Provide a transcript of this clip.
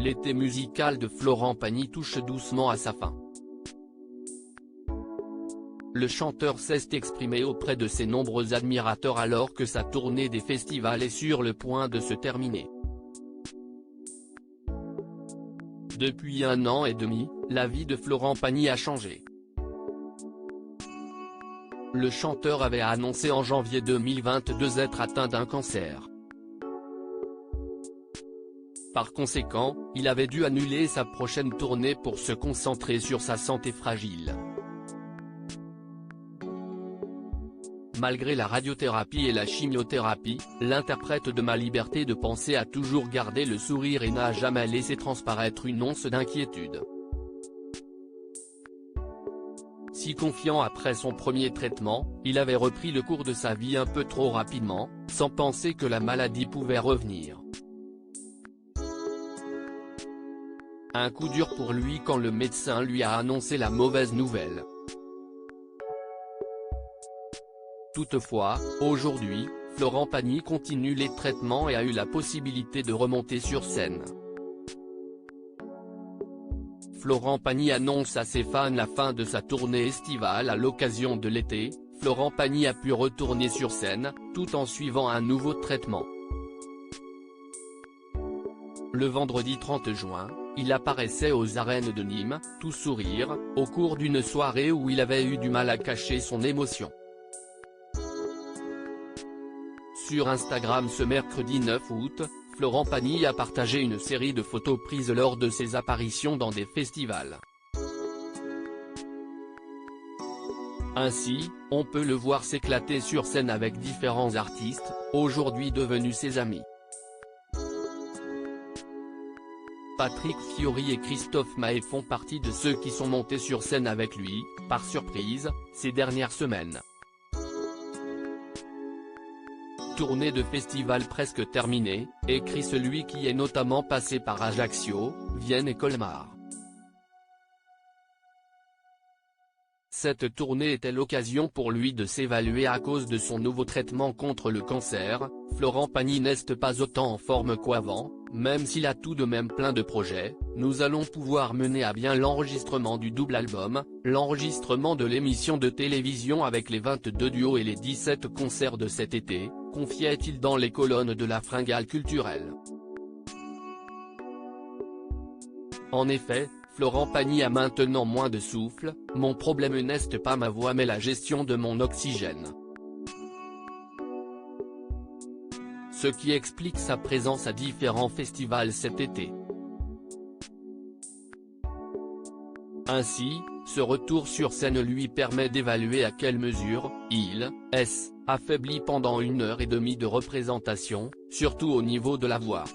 l'été musical de Florent Pagny touche doucement à sa fin. Le chanteur s'est exprimé auprès de ses nombreux admirateurs alors que sa tournée des festivals est sur le point de se terminer. Depuis 1 an et demi, la vie de Florent Pagny a changé. Le chanteur avait annoncé en janvier 2022 être atteint d'un cancer. Par conséquent, il avait dû annuler sa prochaine tournée pour se concentrer sur sa santé fragile. Malgré la radiothérapie et la chimiothérapie, l'interprète de Ma liberté de penser a toujours gardé le sourire et n'a jamais laissé transparaître une once d'inquiétude. Si confiant après son premier traitement, il avait repris le cours de sa vie un peu trop rapidement, sans penser que la maladie pouvait revenir. Un coup dur pour lui quand le médecin lui a annoncé la mauvaise nouvelle. Toutefois, aujourd'hui, Florent Pagny continue les traitements et a eu la possibilité de remonter sur scène. Florent Pagny annonce à ses fans la fin de sa tournée estivale à l'occasion de l'été. Florent Pagny a pu retourner sur scène, tout en suivant un nouveau traitement. Le vendredi 30 juin, il apparaissait aux arènes de Nîmes, tout sourire, au cours d'une soirée où il avait eu du mal à cacher son émotion. Sur Instagram ce mercredi 9 août, Florent Pagny a partagé une série de photos prises lors de ses apparitions dans des festivals. Ainsi, on peut le voir s'éclater sur scène avec différents artistes, aujourd'hui devenus ses amis. Patrick Fiori et Christophe Maé font partie de ceux qui sont montés sur scène avec lui, par surprise, ces dernières semaines. Tournée de festival presque terminée, écrit celui qui est notamment passé par Ajaccio, Vienne et Colmar. Cette tournée était l'occasion pour lui de s'évaluer à cause de son nouveau traitement contre le cancer. Florent Pagny n'est pas autant en forme qu'avant, même s'il a tout de même plein de projets. Nous allons pouvoir mener à bien l'enregistrement du double album, l'enregistrement de l'émission de télévision avec les 22 duos et les 17 concerts de cet été, confiait-il dans les colonnes de la Fringale culturelle. En effet, Florent Pagny a maintenant moins de souffle. Mon problème n'est pas ma voix mais la gestion de mon oxygène. Ce qui explique sa présence à différents festivals cet été. Ainsi, ce retour sur scène lui permet d'évaluer à quelle mesure il est affaibli pendant 1 heure et demie de représentation, surtout au niveau de la voix.